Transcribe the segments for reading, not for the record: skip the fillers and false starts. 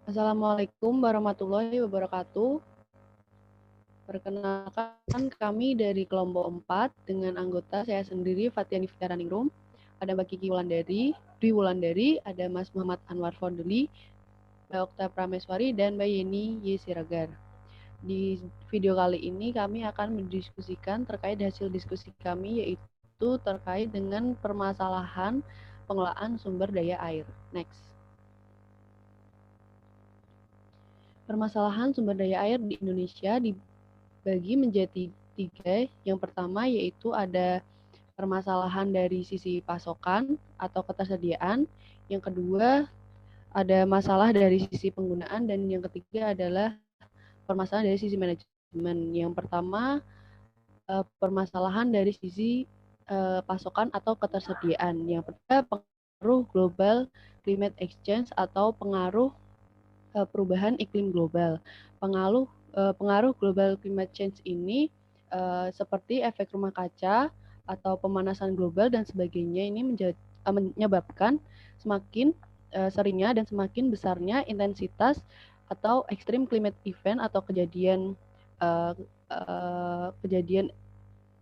Assalamualaikum warahmatullahi wabarakatuh. Perkenalkan kami dari kelompok 4 dengan anggota saya sendiri Fatiani Fitaraningrum, ada Mbak Kiki Wulandari, Dwi Wulandari, ada Mas Muhammad Anwar Fondeli, Mbak Okta Prameswari, dan Mbak Yeni Y. Siregar. Di video kali ini kami akan mendiskusikan terkait hasil diskusi kami, yaitu terkait dengan permasalahan pengelolaan sumber daya air. Next. Permasalahan sumber daya air di Indonesia dibagi menjadi 3. Yang pertama yaitu ada permasalahan dari sisi pasokan atau ketersediaan. Yang kedua ada masalah dari sisi penggunaan, dan yang ketiga adalah permasalahan dari sisi manajemen. Yang pertama permasalahan dari sisi pasokan atau ketersediaan. Yang pertama pengaruh global climate exchange atau pengaruh perubahan iklim global. Pengaruh global climate change ini seperti efek rumah kaca atau pemanasan global dan sebagainya ini menyebabkan semakin seringnya dan semakin besarnya intensitas atau extreme climate event atau kejadian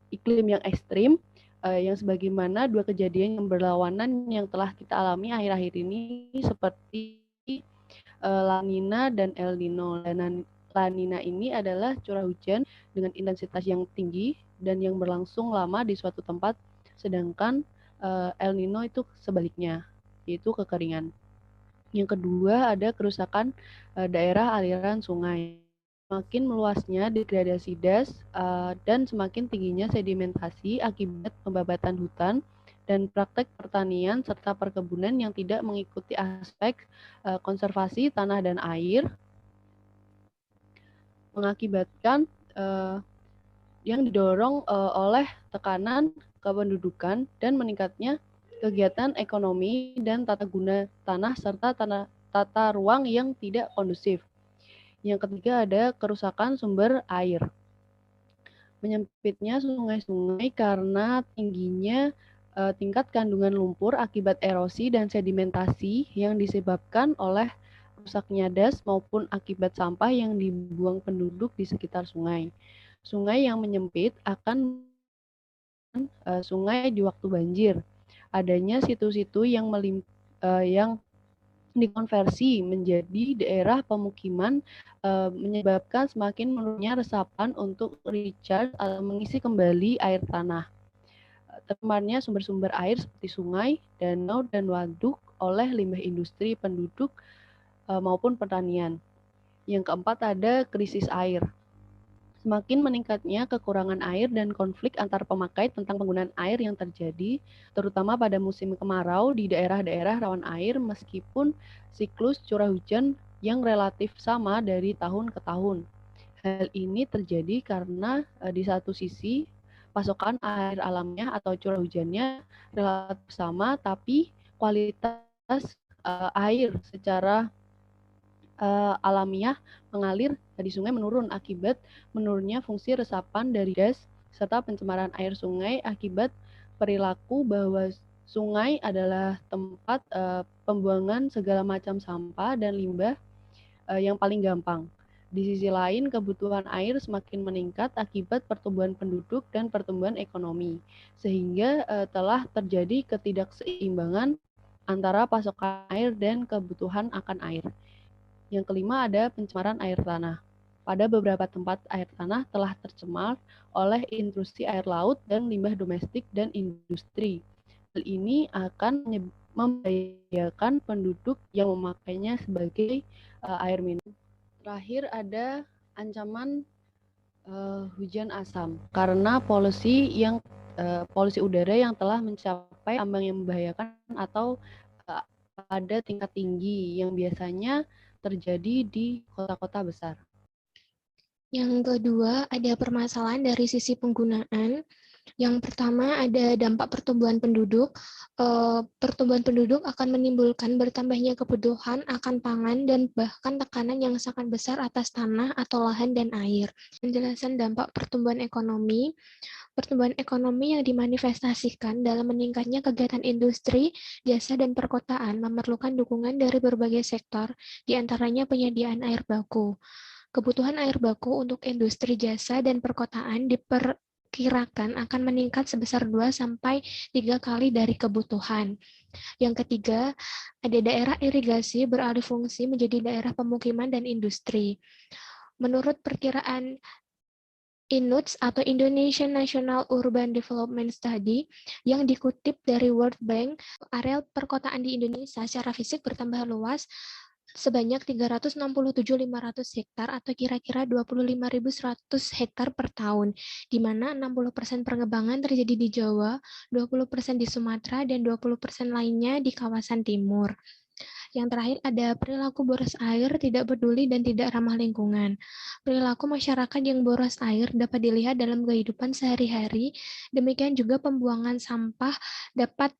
iklim yang ekstrim, yang sebagaimana dua kejadian yang berlawanan yang telah kita alami akhir-akhir ini seperti La Nina dan El Nino. La Nina ini adalah curah hujan dengan intensitas yang tinggi dan yang berlangsung lama di suatu tempat, sedangkan El Nino itu sebaliknya, yaitu kekeringan. Yang kedua ada kerusakan daerah aliran sungai. Semakin meluasnya degradasi das dan semakin tingginya sedimentasi akibat pembabatan hutan dan praktek pertanian serta perkebunan yang tidak mengikuti aspek konservasi tanah dan air, mengakibatkan yang didorong oleh tekanan kependudukan dan meningkatnya kegiatan ekonomi dan tata guna tanah serta tata ruang yang tidak kondusif. Yang ketiga ada kerusakan sumber air. Menyempitnya sungai-sungai karena tingginya tingkat kandungan lumpur akibat erosi dan sedimentasi yang disebabkan oleh rusaknya das maupun akibat sampah yang dibuang penduduk di sekitar sungai. Sungai yang menyempit akan sungai di waktu banjir. Adanya situ-situ yang dikonversi menjadi daerah pemukiman menyebabkan semakin menurunnya resapan untuk recharge atau mengisi kembali air tanah. Tercemarnya sumber-sumber air seperti sungai, danau, dan waduk oleh limbah industri, penduduk, maupun pertanian. Yang keempat ada krisis air. Semakin meningkatnya kekurangan air dan konflik antar pemakai tentang penggunaan air yang terjadi, terutama pada musim kemarau di daerah-daerah rawan air meskipun siklus curah hujan yang relatif sama dari tahun ke tahun. Hal ini terjadi karena di satu sisi pasokan air alamnya atau curah hujannya relatif sama, tapi kualitas air secara alamiah mengalir di sungai menurun akibat menurunnya fungsi resapan dari das serta pencemaran air sungai akibat perilaku bahwa sungai adalah tempat pembuangan segala macam sampah dan limbah yang paling gampang. Di sisi lain, kebutuhan air semakin meningkat akibat pertumbuhan penduduk dan pertumbuhan ekonomi, sehingga telah terjadi ketidakseimbangan antara pasokan air dan kebutuhan akan air. Yang kelima ada pencemaran air tanah. Pada beberapa tempat air tanah telah tercemar oleh intrusi air laut dan limbah domestik dan industri. Hal ini akan membahayakan penduduk yang memakainya sebagai air minum. Terakhir ada ancaman hujan asam karena polusi udara yang telah mencapai ambang yang membahayakan atau pada tingkat tinggi yang biasanya terjadi di kota-kota besar. Yang kedua, ada permasalahan dari sisi penggunaan. Yang pertama ada dampak pertumbuhan penduduk. Pertumbuhan penduduk akan menimbulkan bertambahnya kebutuhan akan pangan dan bahkan tekanan yang sangat besar atas tanah atau lahan dan air. Penjelasan dampak pertumbuhan ekonomi. Pertumbuhan ekonomi yang dimanifestasikan dalam meningkatnya kegiatan industri, jasa, dan perkotaan memerlukan dukungan dari berbagai sektor, di antaranya penyediaan air baku. Kebutuhan air baku untuk industri jasa dan perkotaan diperkirakan akan meningkat sebesar 2-3 kali dari kebutuhan. Yang ketiga, ada daerah irigasi beralih fungsi menjadi daerah pemukiman dan industri. Menurut perkiraan INUTS atau Indonesian National Urban Development Study yang dikutip dari World Bank, areal perkotaan di Indonesia secara fisik bertambah luas sebanyak 367.500 hektar atau kira-kira 25.100 hektar per tahun, di mana 60% pengembangan terjadi di Jawa, 20% di Sumatera, dan 20% lainnya di kawasan timur. Yang terakhir ada perilaku boros air tidak peduli dan tidak ramah lingkungan. Perilaku masyarakat yang boros air dapat dilihat dalam kehidupan sehari-hari, demikian juga pembuangan sampah dapat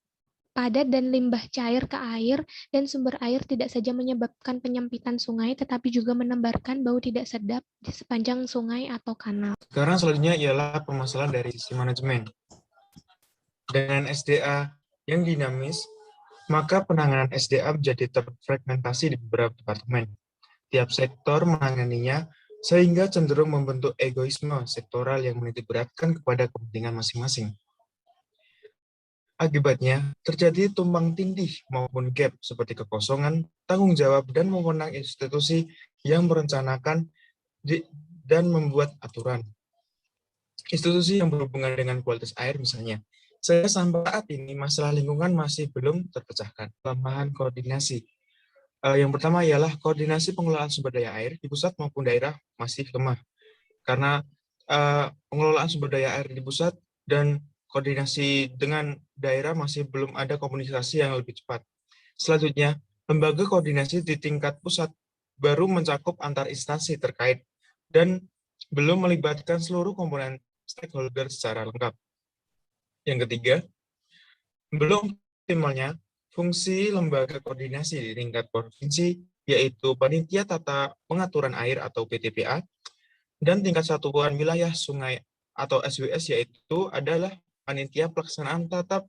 padat dan limbah cair ke air, dan sumber air tidak saja menyebabkan penyempitan sungai, tetapi juga menebarkan bau tidak sedap di sepanjang sungai atau kanal. Sekarang selanjutnya ialah permasalahan dari sisi manajemen. Dengan SDA yang dinamis, maka penanganan SDA menjadi terfragmentasi di beberapa departemen. Tiap sektor menanganinya, sehingga cenderung membentuk egoisme sektoral yang menitikberatkan kepada kepentingan masing-masing. Akibatnya, terjadi tumpang tindih maupun gap seperti kekosongan, tanggung jawab, dan wewenang institusi yang merencanakan dan membuat aturan. Institusi yang berhubungan dengan kualitas air misalnya. Saya sampai saat ini masalah lingkungan masih belum terpecahkan. Kelemahan koordinasi. Yang pertama ialah koordinasi pengelolaan sumber daya air di pusat maupun daerah masih lemah. Karena pengelolaan sumber daya air di pusat dan koordinasi dengan daerah masih belum ada komunikasi yang lebih cepat. Selanjutnya, lembaga koordinasi di tingkat pusat baru mencakup antar instansi terkait dan belum melibatkan seluruh komponen stakeholder secara lengkap. Yang ketiga, belum optimalnya fungsi lembaga koordinasi di tingkat provinsi, yaitu Panitia Tata Pengaturan Air atau PTPA, dan tingkat satuan wilayah sungai atau SWS, yaitu adalah Panitia Pelaksanaan Tata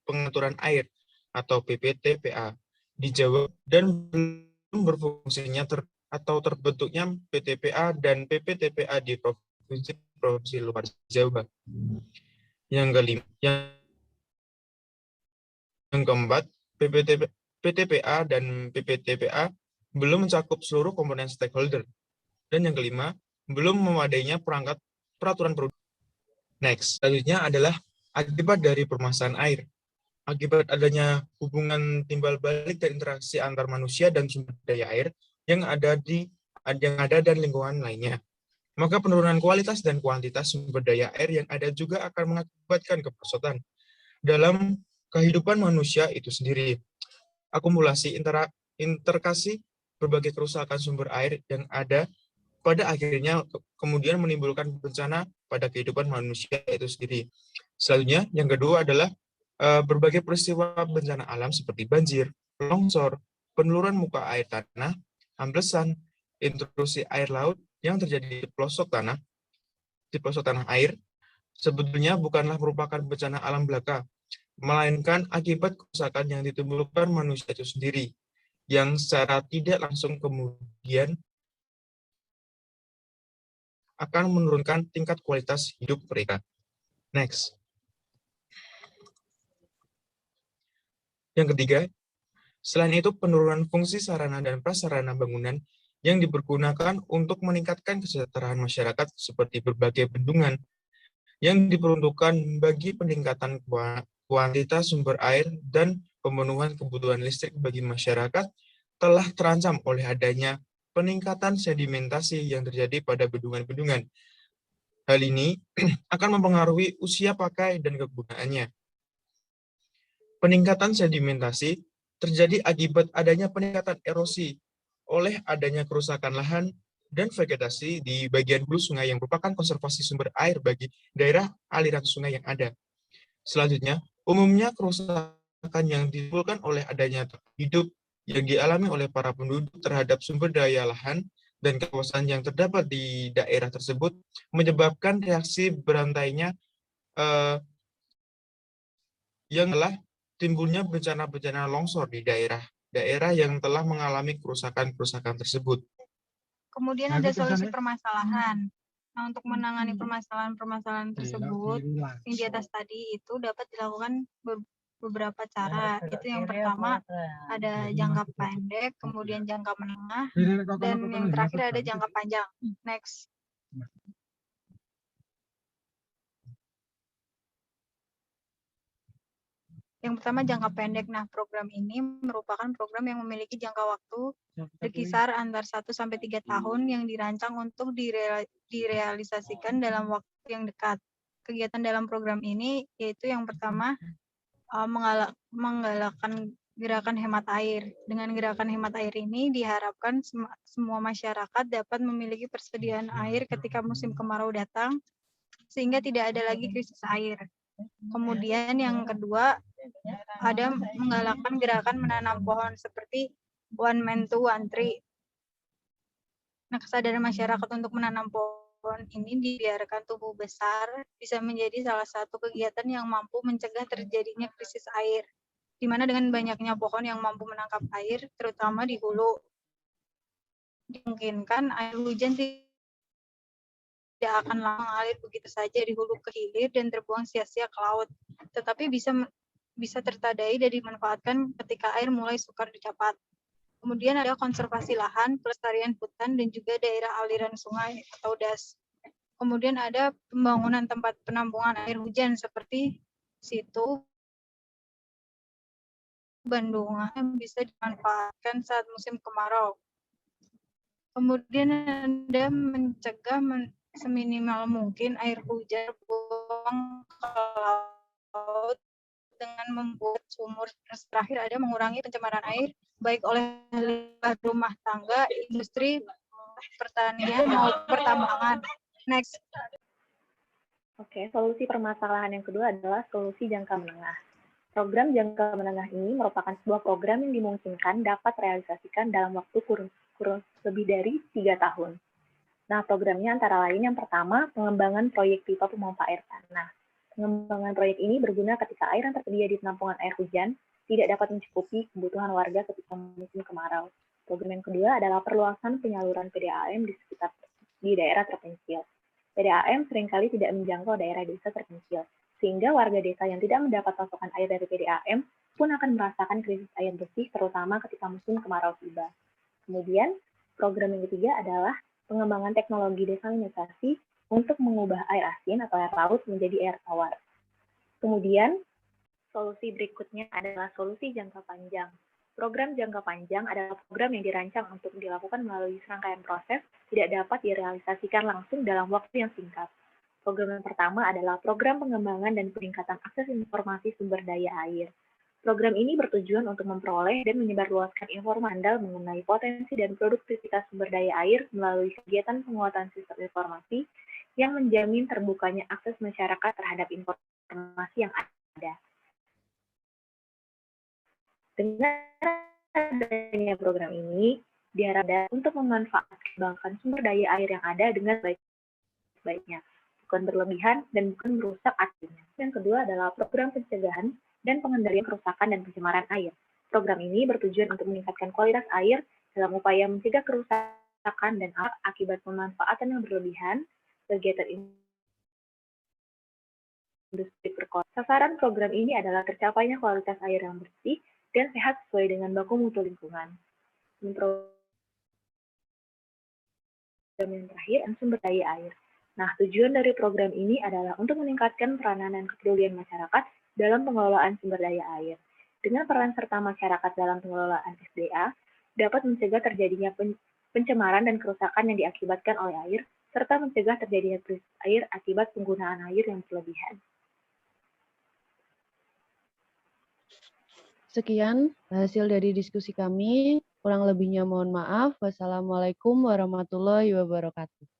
Pengaturan Air atau PPTPA di Jawa, dan belum berfungsinya atau terbentuknya PTPA dan PPTPA di provinsi luar Jawa. Yang kelima, yang keempat, PTPA dan PPTPA belum mencakup seluruh komponen stakeholder. Dan yang kelima, belum memadainya peraturan perundang. Next, selanjutnya adalah akibat dari permasalahan air. Akibat adanya hubungan timbal balik dan interaksi antar manusia dan sumber daya air yang ada dan lingkungan lainnya. Maka penurunan kualitas dan kuantitas sumber daya air yang ada juga akan mengakibatkan keperosotan dalam kehidupan manusia itu sendiri. Akumulasi interkasi berbagai kerusakan sumber air yang ada pada akhirnya kemudian menimbulkan bencana pada kehidupan manusia itu sendiri. Selanjutnya, yang kedua adalah berbagai peristiwa bencana alam seperti banjir, longsor, penurunan muka air tanah, amblesan, intrusi air laut yang terjadi di pelosok tanah air, sebetulnya bukanlah merupakan bencana alam belaka, melainkan akibat kerusakan yang ditimbulkan manusia itu sendiri, yang secara tidak langsung kemudian akan menurunkan tingkat kualitas hidup mereka. Next. Yang ketiga, selain itu penurunan fungsi sarana dan prasarana bangunan yang dipergunakan untuk meningkatkan kesejahteraan masyarakat seperti berbagai bendungan yang diperuntukkan bagi peningkatan kuantitas sumber air dan pemenuhan kebutuhan listrik bagi masyarakat telah terancam oleh adanya peningkatan sedimentasi yang terjadi pada bendungan-bendungan. Hal ini akan mempengaruhi usia pakai dan kegunaannya. Peningkatan sedimentasi terjadi akibat adanya peningkatan erosi oleh adanya kerusakan lahan dan vegetasi di bagian hulu sungai yang merupakan konservasi sumber air bagi daerah aliran sungai yang ada. Selanjutnya, umumnya kerusakan yang ditimbulkan oleh adanya hidup yang dialami oleh para penduduk terhadap sumber daya lahan dan kawasan yang terdapat di daerah tersebut menyebabkan reaksi berantainya yang telah timbulnya bencana-bencana longsor di daerah yang telah mengalami kerusakan-kerusakan tersebut. Kemudian ada solusi permasalahan. Nah, untuk menangani permasalahan-permasalahan tersebut yang di atas tadi itu dapat dilakukan beberapa cara. Itu yang pertama ada jangka pendek, kemudian jangka menengah, dan yang terakhir ada jangka panjang. Next. Yang pertama jangka pendek. Nah, program ini merupakan program yang memiliki jangka waktu berkisar antara 1 sampai 3 tahun yang dirancang untuk direalisasikan dalam waktu yang dekat. Kegiatan dalam program ini yaitu yang pertama menggalakkan gerakan hemat air. Dengan gerakan hemat air ini diharapkan semua masyarakat dapat memiliki persediaan air ketika musim kemarau datang sehingga tidak ada lagi krisis air. Kemudian yang kedua ada menggalakkan gerakan menanam pohon seperti one man to one tree. Nah, kesadaran masyarakat untuk menanam pohon ini dibiarkan tumbuh besar bisa menjadi salah satu kegiatan yang mampu mencegah terjadinya krisis air, di mana dengan banyaknya pohon yang mampu menangkap air, terutama di hulu, dimungkinkan air hujan tidak akan mengalir begitu saja di hulu ke hilir dan terbuang sia-sia ke laut, tetapi bisa tertadai dan dimanfaatkan ketika air mulai sukar didapat. Kemudian ada konservasi lahan, pelestarian hutan, dan juga daerah aliran sungai atau DAS. Kemudian ada pembangunan tempat penampungan air hujan seperti situ bendungan yang bisa dimanfaatkan saat musim kemarau. Kemudian ada mencegah seminimal mungkin air hujan buang ke laut dengan membuat sumur. Terakhir ada mengurangi pencemaran air baik oleh limbah rumah tangga, industri, pertanian maupun pertambangan. Next. Oke, solusi permasalahan yang kedua adalah solusi jangka menengah. Program jangka menengah ini merupakan sebuah program yang dimungkinkan dapat realisasikan dalam waktu kurun lebih dari 3 tahun. Nah, programnya antara lain yang pertama, pengembangan proyek pipa pemompa air tanah. Pengembangan proyek ini berguna ketika air yang tersedia di penampungan air hujan tidak dapat mencukupi kebutuhan warga ketika musim kemarau. Program yang kedua adalah perluasan penyaluran PDAM di daerah terpencil. PDAM seringkali tidak menjangkau daerah desa terpencil, sehingga warga desa yang tidak mendapat pasokan air dari PDAM pun akan merasakan krisis air bersih, terutama ketika musim kemarau tiba. Kemudian, program yang ketiga adalah pengembangan teknologi desalinisasi untuk mengubah air asin atau air laut menjadi air tawar. Kemudian, solusi berikutnya adalah solusi jangka panjang. Program jangka panjang adalah program yang dirancang untuk dilakukan melalui serangkaian proses, tidak dapat direalisasikan langsung dalam waktu yang singkat. Program yang pertama adalah program pengembangan dan peningkatan akses informasi sumber daya air. Program ini bertujuan untuk memperoleh dan menyebarluaskan informasi andal mengenai potensi dan produktivitas sumber daya air melalui kegiatan penguatan sistem informasi yang menjamin terbukanya akses masyarakat terhadap informasi yang ada. Dengan adanya program ini, diharapkan untuk memanfaatkan sumber daya air yang ada dengan baik-baiknya, bukan berlebihan dan bukan merusak artinya. Yang kedua adalah program pencegahan dan pengendalian kerusakan dan pencemaran air. Program ini bertujuan untuk meningkatkan kualitas air dalam upaya mencegah kerusakan dan akibat pemanfaatan yang berlebihan, kegiatan industri perkotaan. Sasaran program ini adalah tercapainya kualitas air yang bersih dan sehat sesuai dengan baku mutu lingkungan. Program yang terakhir, sumber daya air. Nah, tujuan dari program ini adalah untuk meningkatkan peranan dan kepedulian masyarakat dalam pengelolaan sumber daya air. Dengan peran serta masyarakat dalam pengelolaan SDA, dapat mencegah terjadinya pencemaran dan kerusakan yang diakibatkan oleh air, serta mencegah terjadinya krisis air akibat penggunaan air yang berlebihan. Sekian hasil dari diskusi kami. Kurang lebihnya mohon maaf. Wassalamualaikum warahmatullahi wabarakatuh.